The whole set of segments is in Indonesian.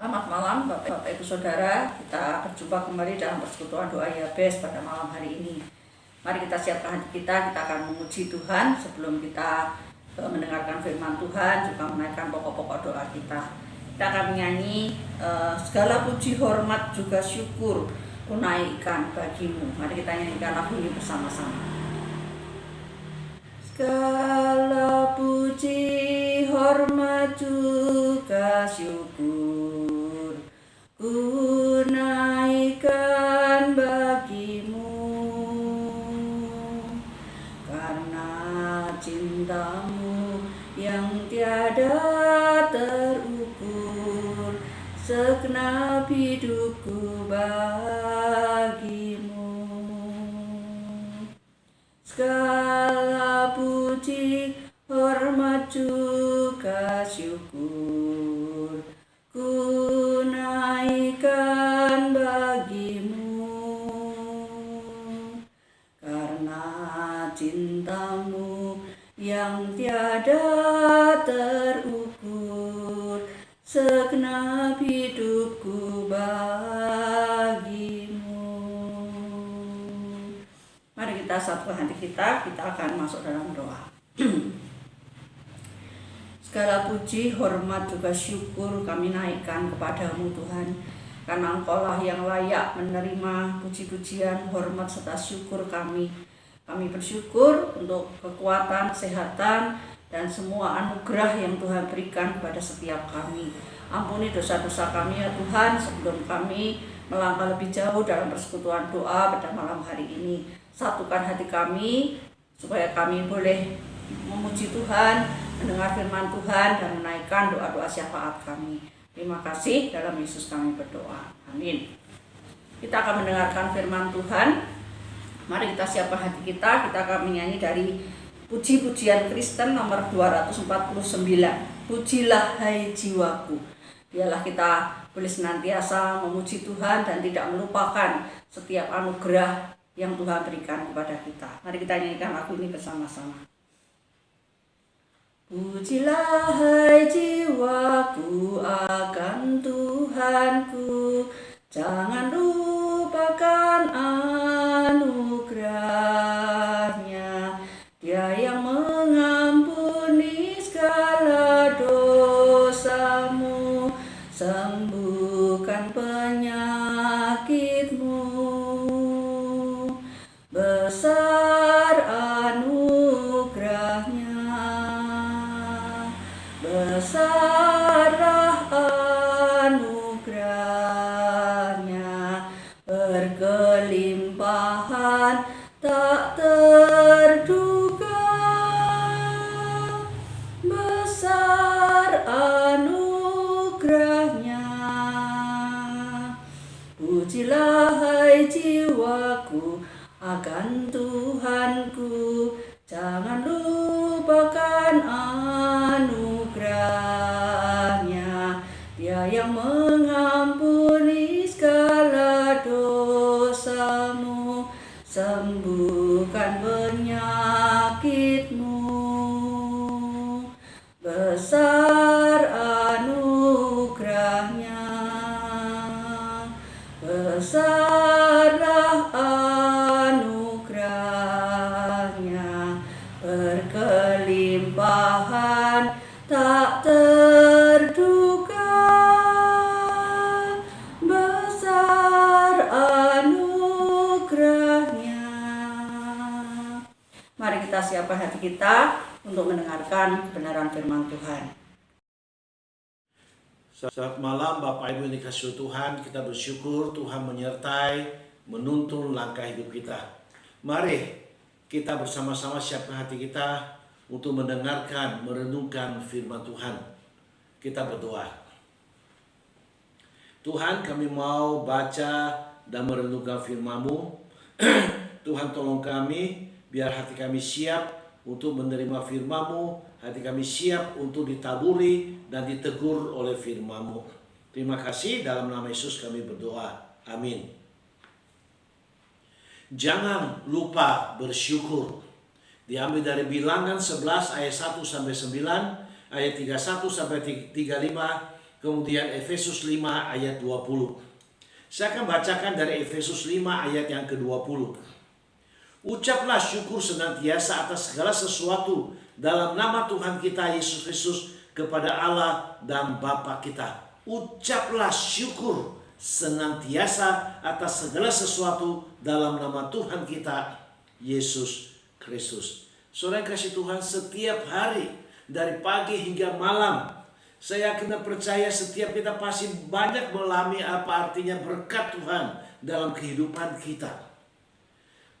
Selamat malam Bapak Ibu Saudara, kita berjumpa kembali dalam persekutuan doa Yabes pada malam hari ini. Mari kita siapkan hati kita akan memuji Tuhan sebelum kita mendengarkan firman Tuhan, juga menaikkan pokok-pokok doa kita. Kita akan menyanyi segala puji, hormat, juga syukur kunaikkan bagimu. Mari kita nyanyikan lagu ini bersama-sama. Segala puji, hormat, juga syukur kunaikkan bagimu, karena cintamu yang tiada terukur, segenap hidupku bagimu. Segala puji, hormat, juga syukur kunaikkan bagimu, karena cintamu yang tiada terukur, segenap hidupku bagimu. Mari kita satukan hati kita akan masuk dalam doa. Segala puji, hormat, juga syukur kami naikkan kepadamu Tuhan, karena Engkaulah yang layak menerima puji-pujian, hormat, serta syukur kami. Kami bersyukur untuk kekuatan, kesehatan, dan semua anugerah yang Tuhan berikan kepada setiap kami. Ampuni dosa-dosa kami ya Tuhan, sebelum kami melangkah lebih jauh dalam persekutuan doa pada malam hari ini. Satukan hati kami supaya kami boleh memuji Tuhan, mendengar firman Tuhan, dan menaikkan doa-doa syafaat kami. Terima kasih, dalam Yesus kami berdoa. Amin. Kita akan mendengarkan firman Tuhan. Mari kita siapkan hati kita akan menyanyi dari puji-pujian Kristen nomor 249. Pujilah hai jiwaku. Biarlah kita boleh senantiasa memuji Tuhan dan tidak melupakan setiap anugerah yang Tuhan berikan kepada kita. Mari kita nyanyikan lagu ini bersama-sama. Pujilah hai jiwaku akan Tuhanku, jangan lupakan anugerahnya. Dia yang mengampuni segala dosamu, sembuhkan penyakitmu. Besar anugerahnya, besarlah anugerahnya, berkelimpahan tak terduga. Besar anugerahnya. Pujilah hai jiwaku akan Tuhanku, jangan lupakan anugerahnya. Dia yang mengampuni segala dosamu, sembuhkan penyakitmu. Besar anugerahnya, besarlah anugerahnya, berkelimpahan tak terduga. Besar anugerahnya. Mari kita siapkan hati kita untuk mendengarkan kebenaran firman Tuhan. Selamat malam Bapak Ibu yang dikasihi Tuhan. Kita bersyukur Tuhan menyertai, menuntun langkah hidup kita. Mari kita bersama-sama siapkan hati kita untuk mendengarkan, merenungkan firman Tuhan. Kita berdoa. Tuhan, kami mau baca dan merenungkan firman-Mu. Tuhan, tolong kami biar hati kami siap untuk menerima firman-Mu, hati kami siap untuk ditaburi dan ditegur oleh firman-Mu. Terima kasih, dalam nama Yesus kami berdoa. Amin. Jangan lupa bersyukur. Diambil dari Bilangan 11 ayat 1 sampai 9, ayat 31 sampai 35, kemudian Efesus 5 ayat 20. Saya akan bacakan dari Efesus 5 ayat yang ke-20. Ucaplah syukur senantiasa atas segala sesuatu dalam nama Tuhan kita Yesus Kristus kepada Allah dan Bapa kita. Ucaplah syukur senantiasa atas segala sesuatu dalam nama Tuhan kita Yesus Kristus. Saudara kasih Tuhan, setiap hari dari pagi hingga malam, saya yakin dan percaya setiap kita pasti banyak mengalami apa artinya berkat Tuhan dalam kehidupan kita.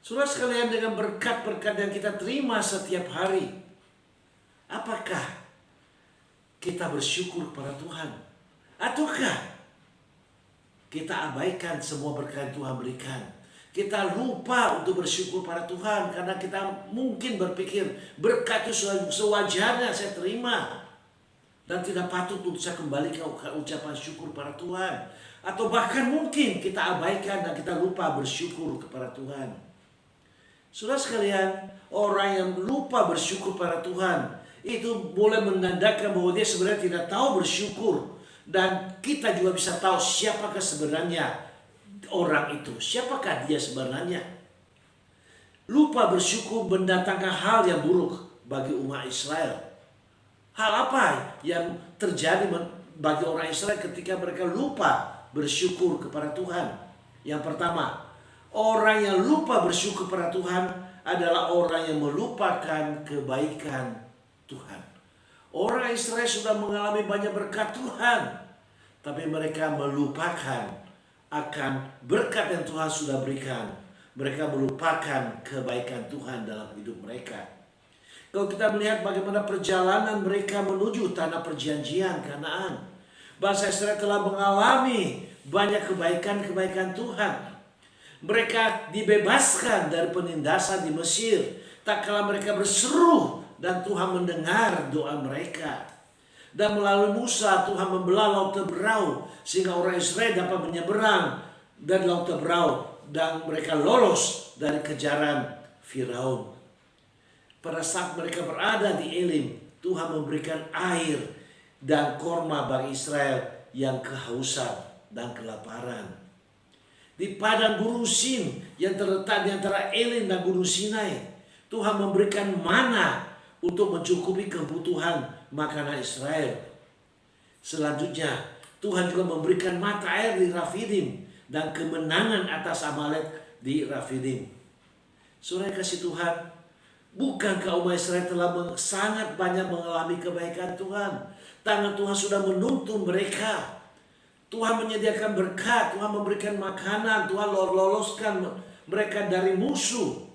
Saudara sekalian, dengan berkat-berkat yang kita terima setiap hari, apakah kita bersyukur kepada Tuhan? Ataukah kita abaikan semua berkat yang Tuhan berikan? Kita lupa untuk bersyukur pada Tuhan karena kita mungkin berpikir berkat itu sewajarnya saya terima dan tidak patut untuk saya kembalikan ucapan syukur pada Tuhan. Atau bahkan mungkin kita abaikan dan kita lupa bersyukur kepada Tuhan. Saudara sekalian, orang yang lupa bersyukur pada Tuhan itu boleh menandakan bahwa dia sebenarnya tidak tahu bersyukur. Dan kita juga bisa tahu siapakah sebenarnya orang itu, siapakah dia sebenarnya. Lupa bersyukur mendatangkan hal yang buruk bagi umat Israel. Hal apa yang terjadi bagi orang Israel ketika mereka lupa bersyukur kepada Tuhan? Yang pertama, orang yang lupa bersyukur kepada Tuhan adalah orang yang melupakan kebaikan Tuhan. Orang Israel sudah mengalami banyak berkat Tuhan, tapi mereka melupakan akan berkat yang Tuhan sudah berikan. Mereka melupakan kebaikan Tuhan dalam hidup mereka. Kalau kita melihat bagaimana perjalanan mereka menuju tanah perjanjian Kanaan, bangsa Israel telah mengalami banyak kebaikan-kebaikan Tuhan. Mereka dibebaskan dari penindasan di Mesir tak kala mereka berseru dan Tuhan mendengar doa mereka. Dan melalui Musa Tuhan membelah laut Teberau sehingga orang Israel dapat menyeberang dari laut Teberau dan mereka lolos dari kejaran Firaun. Pada saat mereka berada di Elim, Tuhan memberikan air dan korma bagi Israel yang kehausan dan kelaparan. Di padang Gunung Sin yang terletak di antara Elim dan Gunung Sinai, Tuhan memberikan mana untuk mencukupi kebutuhan makanan Israel. Selanjutnya, Tuhan juga memberikan mata air di Rafidim dan kemenangan atas Amalek di Rafidim. Saudara kasih Tuhan, bukankah umat Israel telah sangat banyak mengalami kebaikan Tuhan? Tangan Tuhan sudah menuntun mereka. Tuhan menyediakan berkat, Tuhan memberikan makanan, Tuhan loloskan mereka dari musuh.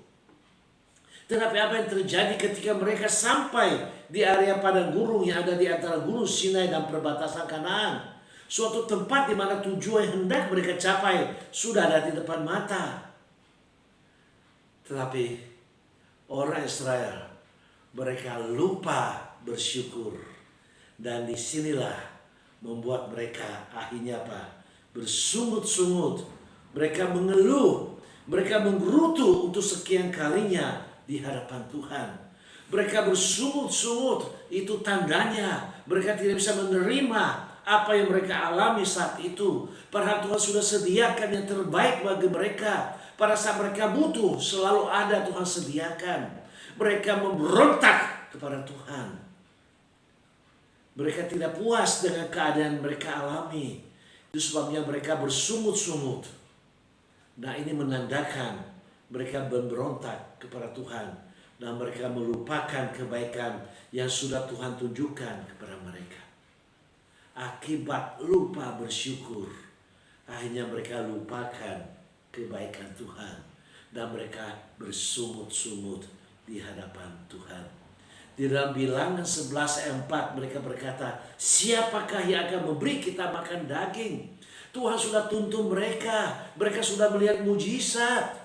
Tetapi apa yang terjadi ketika mereka sampai di area padang gurun yang ada di antara Gunung Sinai dan perbatasan Kanaan? Suatu tempat di mana tujuan yang hendak mereka capai sudah ada di depan mata. Tetapi orang Israel, mereka lupa bersyukur. Dan disinilah membuat mereka akhirnya apa? Bersungut-sungut. Mereka mengeluh. Mereka menggerutu untuk sekian kalinya di hadapan Tuhan. Mereka bersungut-sungut. Itu tandanya mereka tidak bisa menerima apa yang mereka alami saat itu. Padahal Tuhan sudah sediakan yang terbaik bagi mereka. Pada saat mereka butuh, selalu ada Tuhan sediakan. Mereka memberontak kepada Tuhan. Mereka tidak puas dengan keadaan mereka alami. Itu sebabnya mereka bersungut-sungut. Nah, ini menandakan mereka memberontak kepada Tuhan. Dan mereka melupakan kebaikan yang sudah Tuhan tunjukkan kepada mereka. Akibat lupa bersyukur, akhirnya mereka lupakan kebaikan Tuhan. Dan mereka bersungut-sungut di hadapan Tuhan. Di dalam Bilangan 11 ayat 4 mereka berkata, siapakah yang akan memberi kita makan daging? Tuhan sudah tuntun mereka. Mereka sudah melihat mujizat.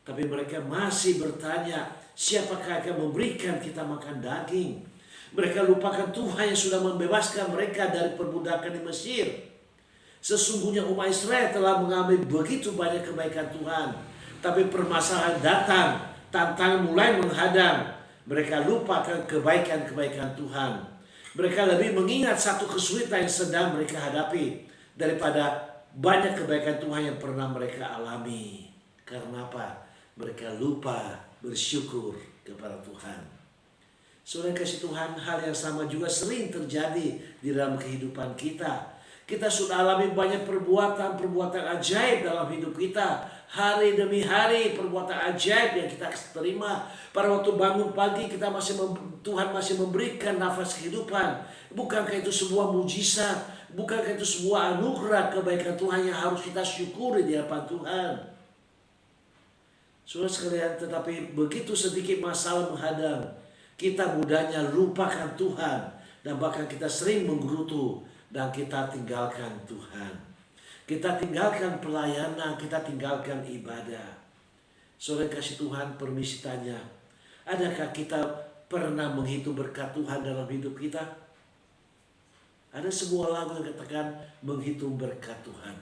Tapi mereka masih bertanya, siapakah akan memberikan kita makan daging? Mereka lupakan Tuhan yang sudah membebaskan mereka dari perbudakan di Mesir. Sesungguhnya umat Israel telah mengalami begitu banyak kebaikan Tuhan. Tapi permasalahan datang, tantangan mulai menghadang. Mereka lupakan kebaikan-kebaikan Tuhan. Mereka lebih mengingat satu kesulitan yang sedang mereka hadapi daripada banyak kebaikan Tuhan yang pernah mereka alami. Karena apa? Mereka lupa bersyukur kepada Tuhan. Saudara kasih Tuhan, hal yang sama juga sering terjadi di dalam kehidupan kita. Kita sudah alami banyak perbuatan ajaib dalam hidup kita. Hari demi hari perbuatan ajaib yang kita terima. Pada waktu bangun pagi Tuhan masih memberikan nafas kehidupan. Bukankah itu sebuah mujizat? Bukankah itu sebuah anugerah kebaikan Tuhan yang harus kita syukuri di hadapan Tuhan? Saudara sekalian, tetapi begitu sedikit masalah menghadang, kita mudahnya lupakan Tuhan dan bahkan kita sering menggerutu dan kita tinggalkan Tuhan. Kita tinggalkan pelayanan, kita tinggalkan ibadah. Saudara kasih Tuhan, permisi tanya, adakah kita pernah menghitung berkat Tuhan dalam hidup kita? Ada sebuah lagu yang katakan menghitung berkat Tuhan.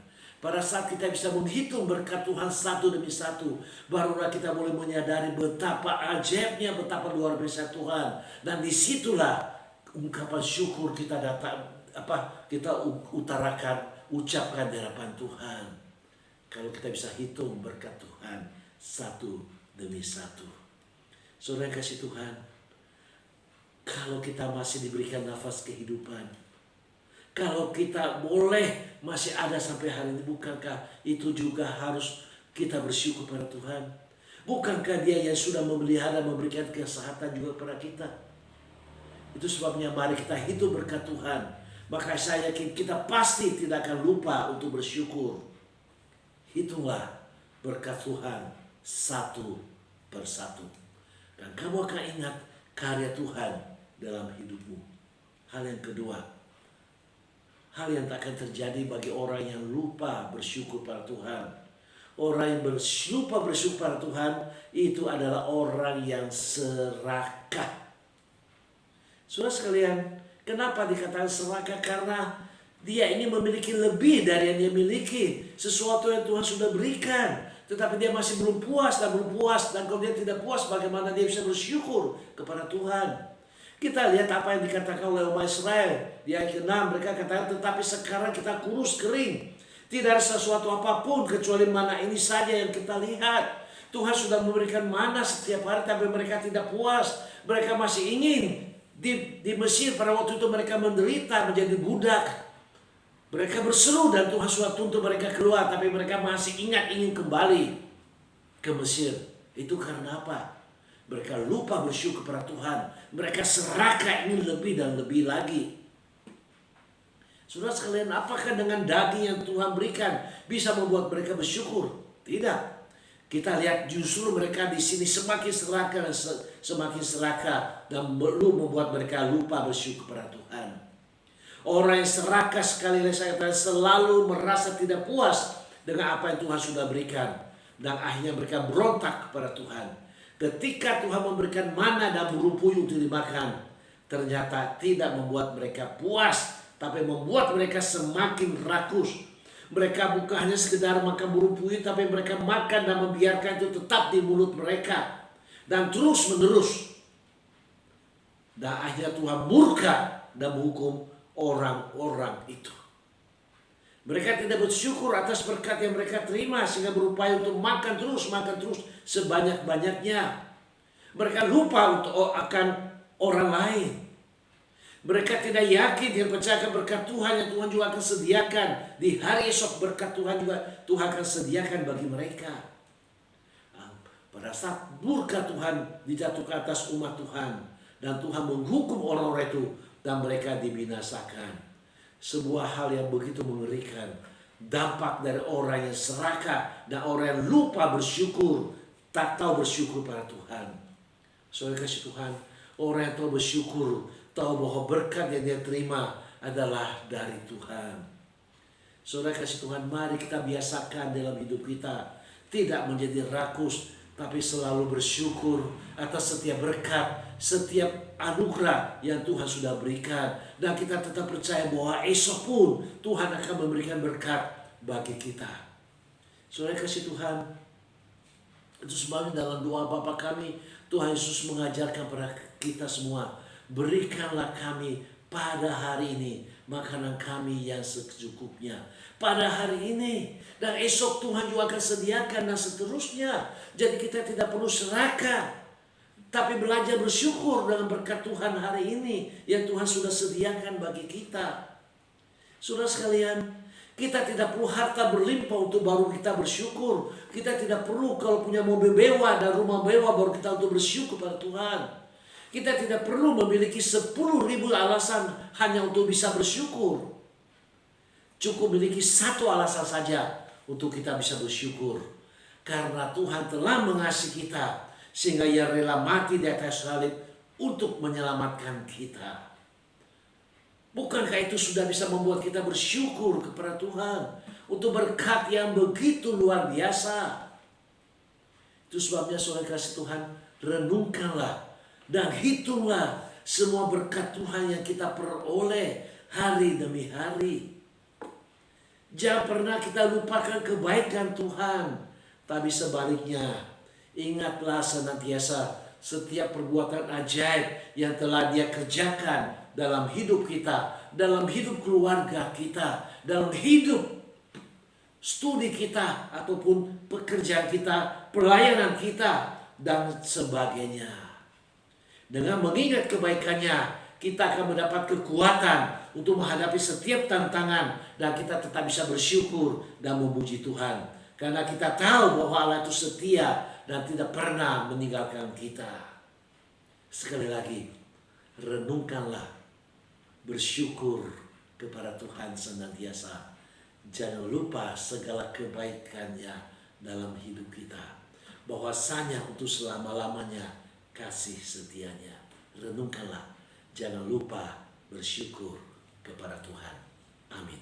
Pada saat kita bisa menghitung berkat Tuhan satu demi satu, barulah kita boleh menyadari betapa ajaibnya, betapa luar biasa Tuhan. Dan disitulah ungkapan syukur kita utarakan, ucapkan di hadapan Tuhan. Kalau kita bisa hitung berkat Tuhan satu demi satu. Saudara yang kasih Tuhan, kalau kita masih diberikan nafas kehidupan, kalau kita boleh masih ada sampai hari ini, bukankah itu juga harus kita bersyukur pada Tuhan? Bukankah Dia yang sudah memelihara, memberikan kesehatan juga kepada kita? Itu sebabnya mari kita hitung berkat Tuhan. Maka saya yakin kita pasti tidak akan lupa untuk bersyukur. Hitunglah berkat Tuhan satu persatu. Dan kamu akan ingat karya Tuhan dalam hidupmu. Hal yang kedua, hal yang tak akan terjadi bagi orang yang lupa bersyukur pada Tuhan. Orang yang lupa bersyukur pada Tuhan itu adalah orang yang serakah. Saudara sekalian, kenapa dikatakan serakah? Karena dia ini memiliki lebih dari yang dia miliki. Sesuatu yang Tuhan sudah berikan, tetapi dia masih belum puas. Dan kalau dia tidak puas, bagaimana dia bisa bersyukur kepada Tuhan? Kita lihat apa yang dikatakan oleh umat Israel. Di ayat 6 mereka katakan, tetapi sekarang kita kurus kering. Tidak ada sesuatu apapun kecuali mana ini saja yang kita lihat. Tuhan sudah memberikan mana setiap hari, tapi mereka tidak puas. Mereka masih ingin. Di Mesir pada waktu itu mereka menderita menjadi budak. Mereka berseru dan Tuhan sudah tuntut mereka keluar. Tapi mereka masih ingin kembali ke Mesir. Itu karena apa? Mereka lupa bersyukur kepada Tuhan. Mereka serakah ingin lebih dan lebih lagi. Saudara sekalian, apakah dengan daging yang Tuhan berikan bisa membuat mereka bersyukur? Tidak. Kita lihat justru mereka di sini semakin serakah dan belum membuat mereka lupa bersyukur kepada Tuhan. Orang yang serakah sekali lagi saya katakan selalu merasa tidak puas dengan apa yang Tuhan sudah berikan, dan akhirnya mereka berontak kepada Tuhan. Ketika Tuhan memberikan mana dan burung puyuh untuk dimakan, ternyata tidak membuat mereka puas, tapi membuat mereka semakin rakus. Mereka bukan hanya sekedar makan burung puyuh, tapi mereka makan dan membiarkan itu tetap di mulut mereka. Dan terus menerus. Dan akhirnya Tuhan murka dan menghukum orang-orang itu. Mereka tidak bersyukur atas berkat yang mereka terima, sehingga berupaya untuk makan terus sebanyak-banyaknya. Mereka lupa akan orang lain. Mereka tidak yakin dan percaya berkat Tuhan yang Tuhan juga akan sediakan. Di hari esok berkat Tuhan juga Tuhan akan sediakan bagi mereka. Pada saat murka Tuhan dijatuhkan atas umat Tuhan, dan Tuhan menghukum orang-orang itu, dan mereka dibinasakan. Sebuah hal yang begitu mengerikan. Dampak dari orang yang serakah dan orang yang lupa bersyukur, tak tahu bersyukur pada Tuhan. Saudara kasih Tuhan, orang yang tahu bersyukur, tahu bahwa berkat yang dia terima adalah dari Tuhan. Saudara kasih Tuhan, mari kita biasakan dalam hidup kita tidak menjadi rakus, tapi selalu bersyukur atas setiap berkat, setiap anugerah yang Tuhan sudah berikan. Dan kita tetap percaya bahwa esok pun Tuhan akan memberikan berkat bagi kita. Saudara kasih Tuhan, itu sebabnya dalam doa Bapa kami, Tuhan Yesus mengajarkan kepada kita semua, berikanlah kami pada hari ini makanan kami yang secukupnya. Pada hari ini dan esok Tuhan juga akan sediakan dan seterusnya. Jadi kita tidak perlu serakah, tapi belajar bersyukur dengan berkat Tuhan hari ini yang Tuhan sudah sediakan bagi kita. Saudara sekalian, kita tidak perlu harta berlimpah untuk baru kita bersyukur. Kita tidak perlu kalau punya mobil mewah dan rumah mewah baru kita untuk bersyukur pada Tuhan. Kita tidak perlu memiliki 10.000 alasan hanya untuk bisa bersyukur. Cukup memiliki satu alasan saja untuk kita bisa bersyukur. Karena Tuhan telah mengasihi kita sehingga Ia rela mati di atas salib untuk menyelamatkan kita. Bukankah itu sudah bisa membuat kita bersyukur kepada Tuhan untuk berkat yang begitu luar biasa? Itu sebabnya saudara kasih Tuhan, renungkanlah dan hitunglah semua berkat Tuhan yang kita peroleh hari demi hari. Jangan pernah kita lupakan kebaikan Tuhan, tapi sebaliknya ingatlah senantiasa setiap perbuatan ajaib yang telah Dia kerjakan dalam hidup kita, dalam hidup keluarga kita, dalam hidup studi kita, ataupun pekerjaan kita, pelayanan kita, dan sebagainya. Dengan mengingat kebaikannya, kita akan mendapat kekuatan untuk menghadapi setiap tantangan, dan kita tetap bisa bersyukur dan memuji Tuhan. Karena kita tahu bahwa Allah itu setia dan tidak pernah meninggalkan kita. Sekali lagi, renungkanlah, bersyukur kepada Tuhan senantiasa. Jangan lupa segala kebaikannya dalam hidup kita. Bahwasanya untuk selama-lamanya kasih setianya. Renungkanlah, jangan lupa bersyukur kepada Tuhan. Amin.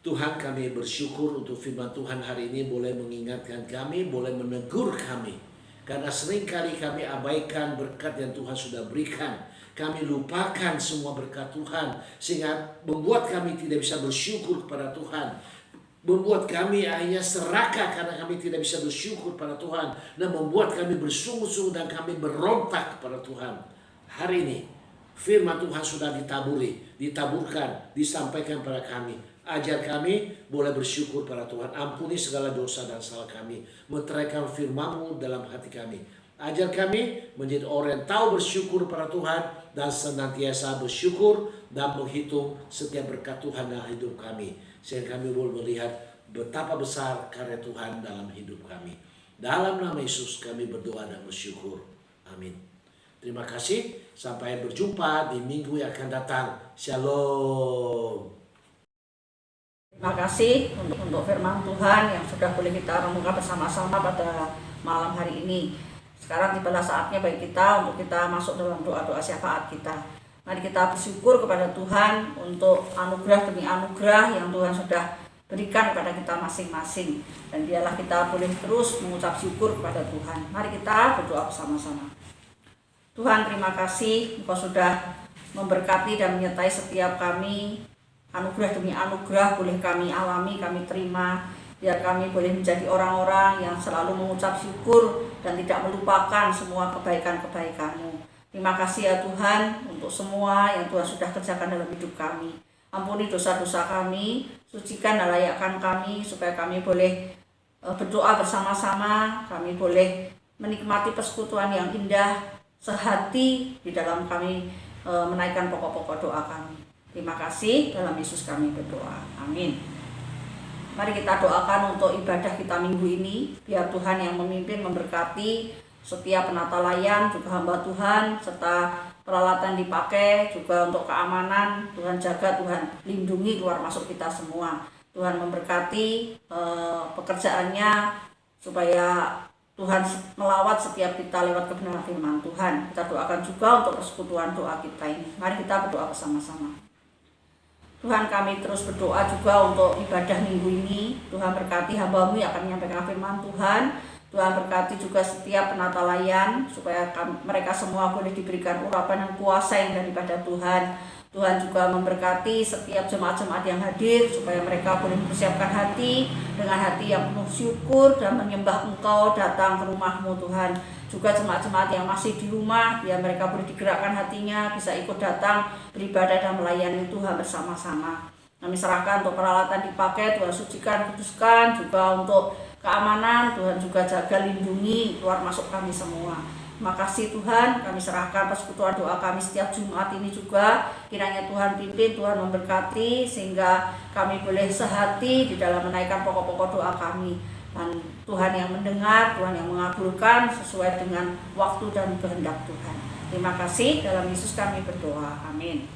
Tuhan, kami bersyukur untuk firman Tuhan hari ini boleh mengingatkan kami, boleh menegur kami. Karena seringkali kami abaikan berkat yang Tuhan sudah berikan. Kami lupakan semua berkat Tuhan sehingga membuat kami tidak bisa bersyukur kepada Tuhan. Membuat kami akhirnya serakah karena kami tidak bisa bersyukur pada Tuhan. Dan membuat kami bersungguh-sungguh dan kami berontak kepada Tuhan. Hari ini firman Tuhan sudah ditaburkan, disampaikan pada kami. Ajar kami boleh bersyukur pada Tuhan. Ampuni segala dosa dan salah kami. Meteraikan firman-Mu dalam hati kami. Ajar kami menjadi orang yang tahu bersyukur pada Tuhan dan senantiasa bersyukur dan menghitung setiap berkat Tuhan dalam hidup kami. Sehingga kami boleh melihat betapa besar karya Tuhan dalam hidup kami. Dalam nama Yesus kami berdoa dan bersyukur. Amin. Terima kasih. Sampai berjumpa di minggu yang akan datang. Shalom. Terima kasih untuk firman Tuhan yang sudah boleh kita renungkan bersama-sama pada malam hari ini. Sekarang tibalah saatnya bagi kita untuk kita masuk dalam doa-doa syafaat kita. Mari kita bersyukur kepada Tuhan untuk anugerah demi anugerah yang Tuhan sudah berikan kepada kita masing-masing. Dan biarlah kita boleh terus mengucap syukur kepada Tuhan. Mari kita berdoa bersama-sama. Tuhan, terima kasih Engkau sudah memberkati dan menyertai setiap kami. Anugerah demi anugerah boleh kami alami, kami terima. Biar kami boleh menjadi orang-orang yang selalu mengucap syukur dan tidak melupakan semua kebaikan-kebaikan-Mu. Terima kasih ya Tuhan untuk semua yang Tuhan sudah kerjakan dalam hidup kami. Ampuni dosa-dosa kami, sucikan dan layakkan kami supaya kami boleh berdoa bersama-sama, kami boleh menikmati persekutuan yang indah, sehati di dalam kami menaikkan pokok-pokok doa kami. Terima kasih, dalam Yesus kami berdoa. Amin. Mari kita doakan untuk ibadah kita minggu ini. Biar Tuhan yang memimpin, memberkati setiap penata layan, juga hamba Tuhan, serta peralatan dipakai, juga untuk keamanan. Tuhan jaga, Tuhan lindungi keluar masuk kita semua. Tuhan memberkati pekerjaannya, supaya Tuhan melawat setiap kita lewat kebenaran firman Tuhan. Kita doakan juga untuk persekutuan doa kita ini. Mari kita berdoa bersama-sama. Tuhan, kami terus berdoa juga untuk ibadah minggu ini. Tuhan berkati hamba-Mu yang akan menyampaikan firman Tuhan. Tuhan berkati juga setiap penata layan, supaya mereka semua boleh diberikan urapan dan kuasa yang daripada Tuhan. Tuhan juga memberkati setiap jemaat-jemaat yang hadir, supaya mereka boleh mempersiapkan hati dengan hati yang penuh syukur dan menyembah Engkau datang ke rumah-Mu Tuhan. juga jemaat-jemaat yang masih di rumah, biar mereka boleh digerakkan hatinya, bisa ikut datang beribadah dan melayani Tuhan bersama-sama. Kami serahkan untuk peralatan dipakai, Tuhan sucikan, kuduskan, juga untuk keamanan, Tuhan juga jaga, lindungi keluar masuk kami semua. Terima kasih Tuhan, kami serahkan persekutuan doa kami setiap Jumat ini juga. Kiranya Tuhan pimpin, Tuhan memberkati, sehingga kami boleh sehati di dalam menaikkan pokok-pokok doa kami. Dan Tuhan yang mendengar, Tuhan yang mengabulkan sesuai dengan waktu dan kehendak Tuhan. Terima kasih, dalam Yesus kami berdoa. Amin.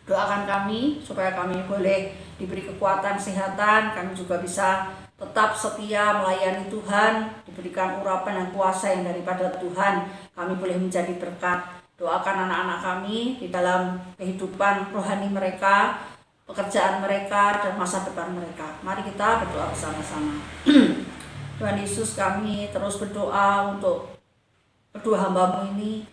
Doakan kami supaya kami boleh diberi kekuatan, kesehatan, kami juga bisa tetap setia melayani Tuhan, diberikan urapan dan kuasa yang daripada Tuhan, kami boleh menjadi berkat. Doakan anak-anak kami di dalam kehidupan rohani mereka, pekerjaan mereka, dan masa depan mereka. Mari kita berdoa bersama-sama. Tuhan Yesus, kami terus berdoa untuk kedua hamba-Mu ini.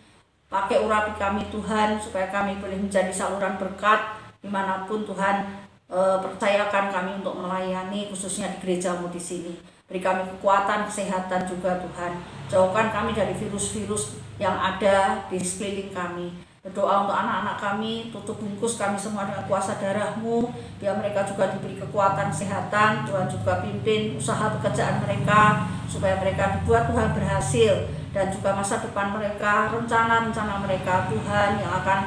Pakai urapi kami Tuhan, supaya kami boleh menjadi saluran berkat dimanapun Tuhan percayakan kami untuk melayani, khususnya di gereja-Mu di sini. Beri kami kekuatan, kesehatan juga Tuhan. Jauhkan kami dari virus-virus yang ada di sekeliling kami. Berdoa untuk anak-anak kami, tutup bungkus kami semua dengan kuasa darah-Mu, biar mereka juga diberi kekuatan, kesehatan. Tuhan juga pimpin usaha pekerjaan mereka, supaya mereka dibuat Tuhan berhasil, dan juga masa depan mereka, rencana-rencana mereka Tuhan yang akan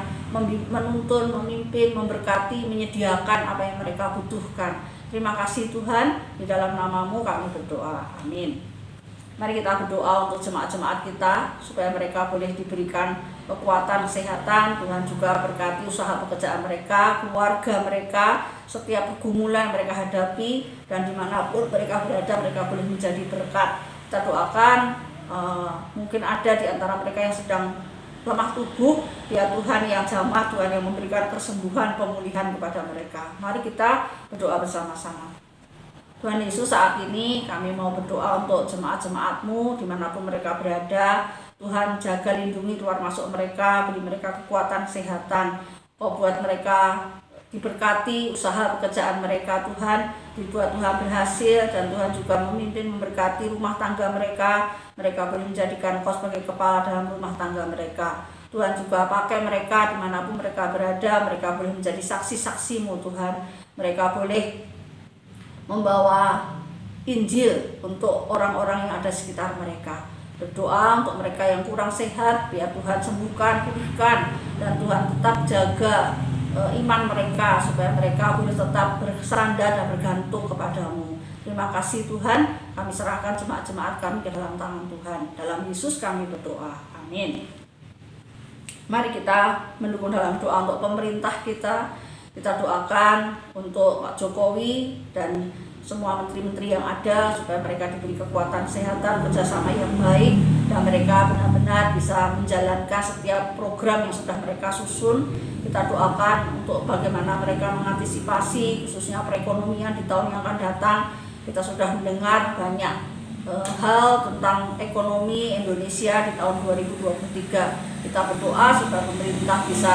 menuntun, memimpin, memberkati, menyediakan apa yang mereka butuhkan. Terima kasih Tuhan, di dalam nama-Mu kami berdoa. Amin. Mari kita berdoa untuk jemaat-jemaat kita, supaya mereka boleh diberikan kekuatan, kesehatan. Tuhan juga berkati usaha pekerjaan mereka, keluarga mereka, setiap pergumulan yang mereka hadapi, dan dimanapun mereka berada, mereka boleh menjadi berkat. Kita doakan, mungkin ada di antara mereka yang sedang lemah tubuh, biar Tuhan yang jamah, Tuhan yang memberikan kesembuhan, pemulihan kepada mereka. Mari kita berdoa bersama-sama. Tuhan Yesus, saat ini kami mau berdoa untuk jemaat-jemaat-Mu dimanapun mereka berada. Tuhan jaga, lindungi keluar masuk mereka, beri mereka kekuatan, kesehatan. Kau buat mereka diberkati usaha pekerjaan mereka Tuhan, dibuat Tuhan berhasil, dan Tuhan juga memimpin, memberkati rumah tangga mereka. Mereka boleh menjadikan Kau sebagai kepala dalam rumah tangga mereka. Tuhan juga pakai mereka dimanapun mereka berada, mereka boleh menjadi saksi-saksi-Mu Tuhan. Mereka boleh membawa Injil untuk orang-orang yang ada di sekitar mereka. Berdoa untuk mereka yang kurang sehat, biar Tuhan sembuhkan, pulihkan, dan Tuhan tetap jaga iman mereka, supaya mereka boleh tetap bersandar dan bergantung kepada-Mu. Terima kasih Tuhan, kami serahkan jemaat-jemaat kami ke dalam tangan Tuhan. Dalam Yesus kami berdoa. Amin. Mari kita mendukung dalam doa untuk pemerintah kita. Kita doakan untuk Pak Jokowi dan semua menteri-menteri yang ada, supaya mereka diberi kekuatan, kesehatan, kerjasama yang baik, dan mereka benar-benar bisa menjalankan setiap program yang sudah mereka susun. Kita doakan untuk bagaimana mereka mengantisipasi khususnya perekonomian di tahun yang akan datang. Kita sudah mendengar banyak hal tentang ekonomi Indonesia di tahun 2023. Kita berdoa supaya pemerintah bisa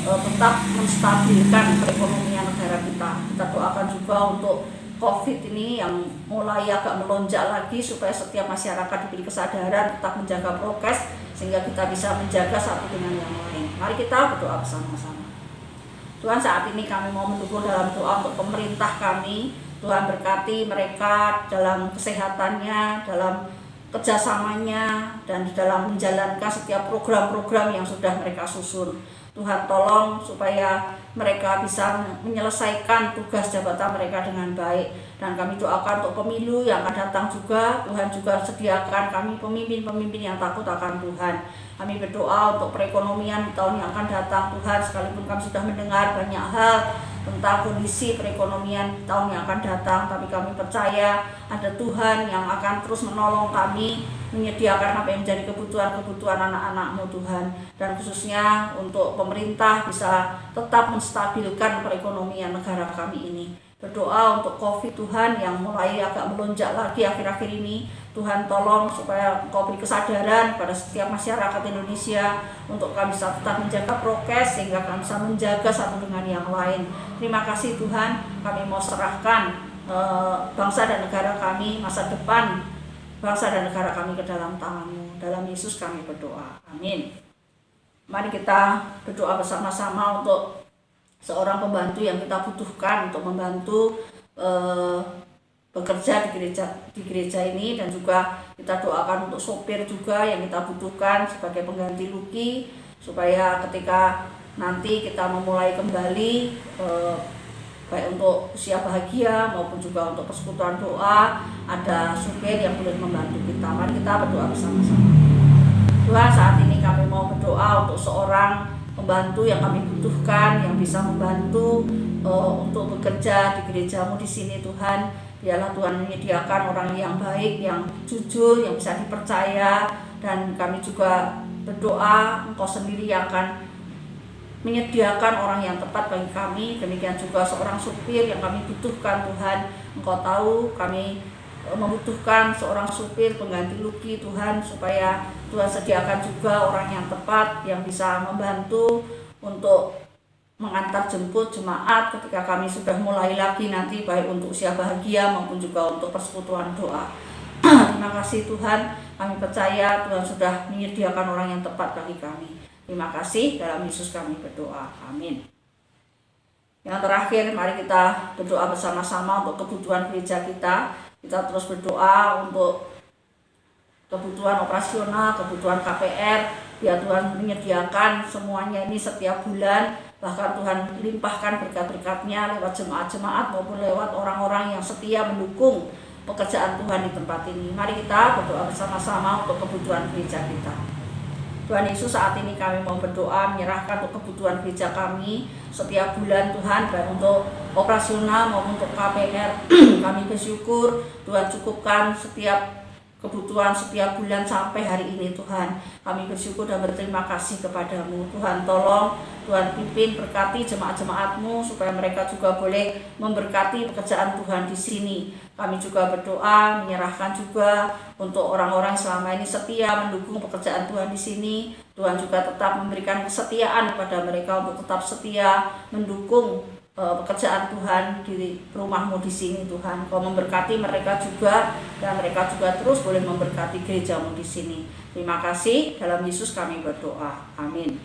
tetap menstabilkan perekonomian negara kita. Kita doakan juga untuk COVID ini yang mulai agak melonjak lagi, supaya setiap masyarakat diberi kesadaran tetap menjaga prokes, sehingga kita bisa menjaga satu dengan yang lain. Mari kita berdoa bersama-sama. Tuhan, saat ini kami mau mendukung dalam doa untuk pemerintah kami. Tuhan berkati mereka dalam kesehatannya, dalam kerjasamanya, dan dalam menjalankan setiap program-program yang sudah mereka susun. Tuhan tolong supaya mereka bisa menyelesaikan tugas jabatan mereka dengan baik. Dan kami doakan untuk pemilu yang akan datang juga, Tuhan juga sediakan kami pemimpin-pemimpin yang takut akan Tuhan. Kami berdoa untuk perekonomian di tahun yang akan datang Tuhan, sekalipun kami sudah mendengar banyak hal tentang kondisi perekonomian tahun yang akan datang, tapi kami percaya ada Tuhan yang akan terus menolong kami, menyediakan apa yang menjadi kebutuhan-kebutuhan anak-anak-Mu Tuhan, dan khususnya untuk pemerintah bisa tetap menstabilkan perekonomian negara kami ini. Berdoa untuk COVID Tuhan yang mulai agak melonjak lagi akhir-akhir ini. Tuhan tolong supaya Kau beri kesadaran pada setiap masyarakat Indonesia untuk kami bisa tetap menjaga prokes, sehingga kami bisa menjaga satu dengan yang lain. Terima kasih Tuhan, kami mau serahkan bangsa dan negara kami, masa depan bangsa dan negara kami ke dalam tangan-Mu. Dalam Yesus kami berdoa. Amin. Mari kita berdoa bersama-sama untuk seorang pembantu yang kita butuhkan untuk membantu bekerja di gereja ini, dan juga kita doakan untuk sopir juga yang kita butuhkan sebagai pengganti Lucky, supaya ketika nanti kita memulai kembali baik untuk usia bahagia maupun juga untuk persekutuan doa, ada supir yang boleh membantu kita. Mari kita berdoa bersama-sama. Tuhan, saat ini kami mau berdoa untuk seorang pembantu yang kami butuhkan, yang bisa membantu untuk bekerja di gereja-Mu di sini. Tuhan, biarlah Tuhan menyediakan orang yang baik, yang jujur, yang bisa dipercaya, dan kami juga berdoa Engkau sendiri yang akan menyediakan orang yang tepat bagi kami. Demikian juga seorang supir yang kami butuhkan. Tuhan, Engkau tahu kami membutuhkan seorang supir pengganti Lucky, Tuhan, supaya Tuhan sediakan juga orang yang tepat yang bisa membantu untuk mengantar jemput jemaat ketika kami sudah mulai lagi nanti, baik untuk usia bahagia maupun juga untuk persekutuan doa. Terima kasih Tuhan, kami percaya Tuhan sudah menyediakan orang yang tepat bagi kami. Terima kasih, dalam Yesus kami berdoa. Amin. Yang terakhir, mari kita berdoa bersama-sama untuk kebutuhan gereja kita. Kita terus berdoa untuk kebutuhan operasional, kebutuhan KPR, biar Tuhan menyediakan semuanya ini setiap bulan. Bahkan Tuhan limpahkan berkat-berkat-Nya lewat jemaat-jemaat maupun lewat orang-orang yang setia mendukung pekerjaan Tuhan di tempat ini. Mari kita berdoa bersama-sama untuk kebutuhan gereja kita. Tuhan Yesus, saat ini kami mau berdoa menyerahkan untuk kebutuhan gereja kami setiap bulan Tuhan, baik untuk operasional maupun untuk KPR. Kami bersyukur Tuhan cukupkan setiap kebutuhan setiap bulan sampai hari ini Tuhan. Kami bersyukur dan berterima kasih kepada-Mu. Tuhan, tolong Tuhan pimpin, berkati jemaat-jemaat-Mu supaya mereka juga boleh memberkati pekerjaan Tuhan di sini. Kami juga berdoa menyerahkan juga untuk orang-orang selama ini setia mendukung pekerjaan Tuhan di sini. Tuhan juga tetap memberikan kesetiaan kepada mereka untuk tetap setia mendukung pekerjaan Tuhan di rumah-Mu di sini. Tuhan, Kau memberkati mereka juga, dan mereka juga terus boleh memberkati gereja-Mu di sini. Terima kasih, dalam Yesus kami berdoa. Amin.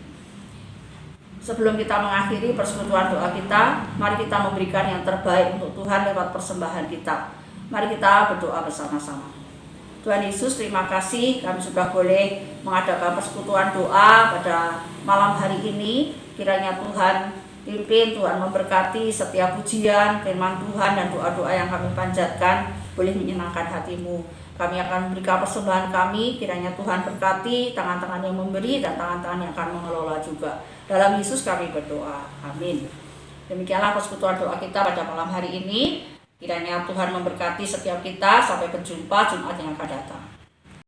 Sebelum kita mengakhiri persekutuan doa kita, mari kita memberikan yang terbaik untuk Tuhan lewat persembahan kita. Mari kita berdoa bersama-sama. Tuhan Yesus, terima kasih kami sudah boleh mengadakan persekutuan doa pada malam hari ini. Kiranya Tuhan pimpin, Tuhan memberkati setiap pujian, firman Tuhan, dan doa-doa yang kami panjatkan boleh menyenangkan hati-Mu. Kami akan memberikan persembahan kami, kiranya Tuhan berkati tangan-tangan yang memberi dan tangan-tangan yang akan mengelola juga. Dalam Yesus kami berdoa. Amin. Demikianlah persekutuan doa kita pada malam hari ini. Kiranya Tuhan memberkati setiap kita. Sampai berjumpa Jumat yang akan datang.